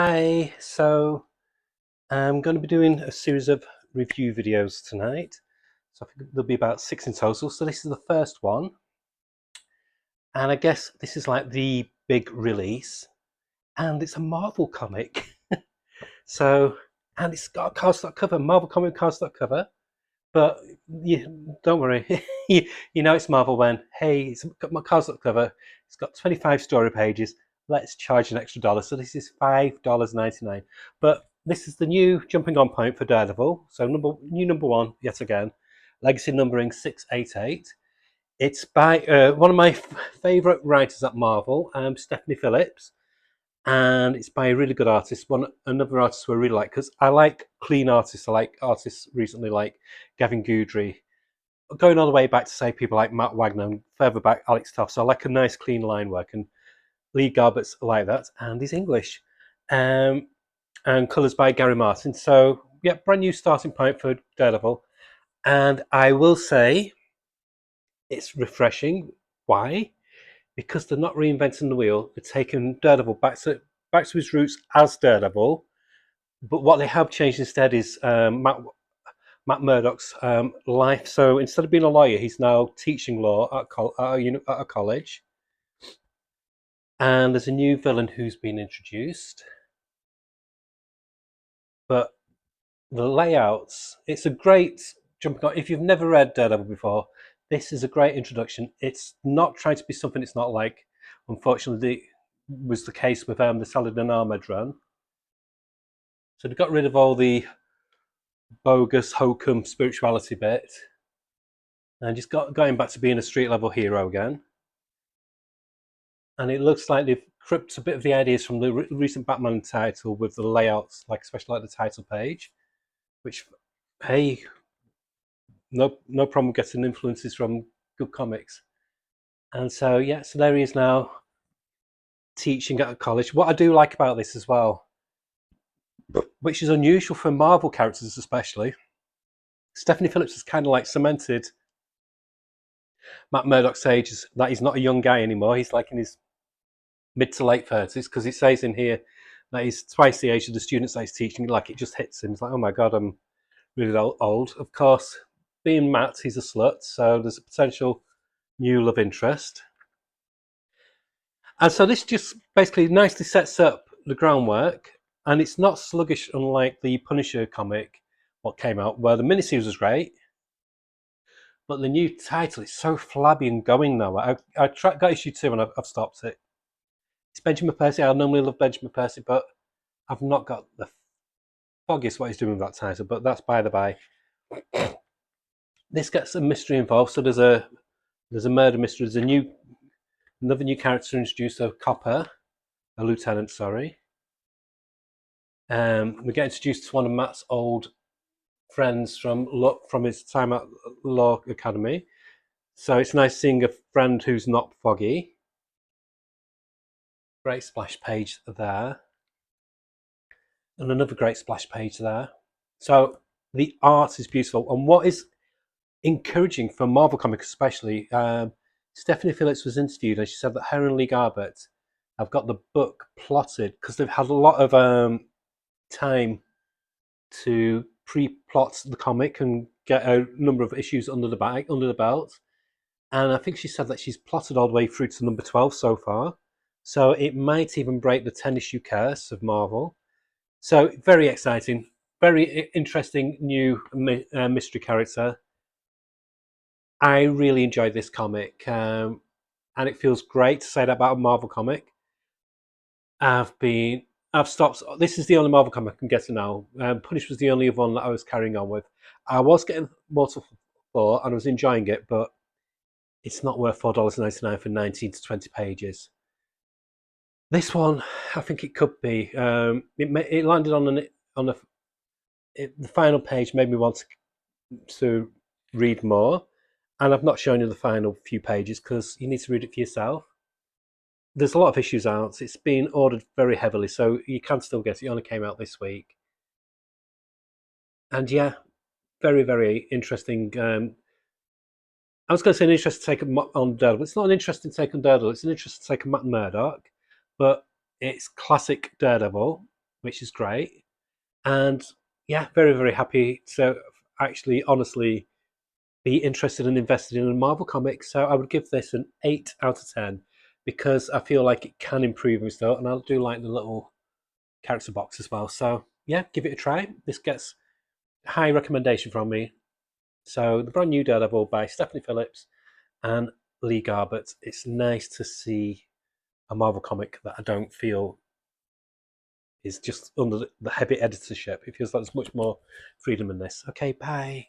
Hi, so I'm going to be doing a series of review videos tonight. So I think there'll be about 6 in total. So this is the first one. And I guess this is like the big release. And it's a Marvel comic. So, and it's got a cardstock cover, Marvel comic cardstock cover. But don't worry, you know it's Marvel when, hey, it's got my cardstock cover. It's got 25 story pages. Let's charge an extra dollar. So this is $5.99. But this is the new jumping on point for Daredevil. So new number one, yet again. Legacy numbering 688. It's by one of my favourite writers at Marvel, Stephanie Phillips. And it's by a really good artist. Another artist who I really like, because I like clean artists. I like artists recently like Gavin Goodry, going all the way back to say people like Matt Wagner and further back Alex Toff. So I like a nice clean line work, and Lee Garbett's like that, and he's English, and colours by Gary Martin. So yeah, brand new starting point for Daredevil, and I will say it's refreshing. Why? Because they're not reinventing the wheel. They're taking Daredevil back to his roots as Daredevil. But what they have changed instead is Matt Murdock's life. So instead of being a lawyer, he's now teaching law at a college. And there's a new villain who's been introduced. But the layouts, it's a great jumping on. If you've never read Daredevil before, this is a great introduction. It's not trying to be something it's not like. Unfortunately, was the case with the Saladin Ahmed run. So they got rid of all the bogus hokum spirituality bit and just going back to being a street level hero again. And it looks like they've cribbed a bit of the ideas from the recent Batman title with the layouts, like especially like the title page, which, hey, no problem getting influences from good comics. And so yeah, so there he is now teaching at a college. What I do like about this as well, which is unusual for Marvel characters especially, Stephanie Phillips has kind of like cemented Matt Murdock's age that he's not a young guy anymore. He's like in his mid to late 30s, because it says in here that he's twice the age of the students that he's teaching. Like, it just hits him. It's like, oh my God, I'm really old. Of course, being Matt, he's a slut, so there's a potential new love interest. And so this just basically nicely sets up the groundwork, and it's not sluggish unlike the Punisher comic, what came out, where the miniseries was great, but the new title is so flabby and going nowhere. I got issue 2 and I've stopped it. It's Benjamin Percy. I normally love Benjamin Percy, but I've not got the foggiest what he's doing with that title, but that's by the by. This gets a mystery involved, so there's a murder mystery. There's another new character introduced, a lieutenant, sorry. We get introduced to one of Matt's old friends from his time at Law Academy. So it's nice seeing a friend who's not foggy. Great splash page there. And another great splash page there. So the art is beautiful. And what is encouraging for Marvel Comics especially, Stephanie Phillips was interviewed and she said that her and Lee Garbett have got the book plotted because they've had a lot of time to pre-plot the comic and get a number of issues under the belt. And I think she said that she's plotted all the way through to number 12 so far. So it might even break the 10-issue curse of Marvel. So very exciting, very interesting new mystery character. I really enjoyed this comic, and it feels great to say that about a Marvel comic. I've stopped. This is the only Marvel comic I'm getting now. Punish was the only one that I was carrying on with. I was getting Mortal 4 and I was enjoying it, but it's not worth $4.99 for 19 to 20 pages. This one, I think it could be. It landed on the final page, made me want to read more, and I've not shown you the final few pages because you need to read it for yourself. There's a lot of issues out. It's been ordered very heavily, so you can still get it. It only came out this week. And yeah, very, very interesting. I was going to say an interesting take on Daredevil. It's not an interesting take on Daredevil. It's an interesting take on Matt Murdock, but it's classic Daredevil. which is great. And yeah, very, very happy to actually, honestly, be interested and invested in a Marvel comic. So I would give this an 8 out of 10 because I feel like it can improve and stuff. And I do like the little character box as well. So yeah, give it a try. This gets a high recommendation from me. So the brand new Daredevil by Stephanie Phillips and Lee Garbett. It's nice to see a Marvel comic that I don't feel is just under the heavy editorship. It feels like there's much more freedom in this. Okay, bye.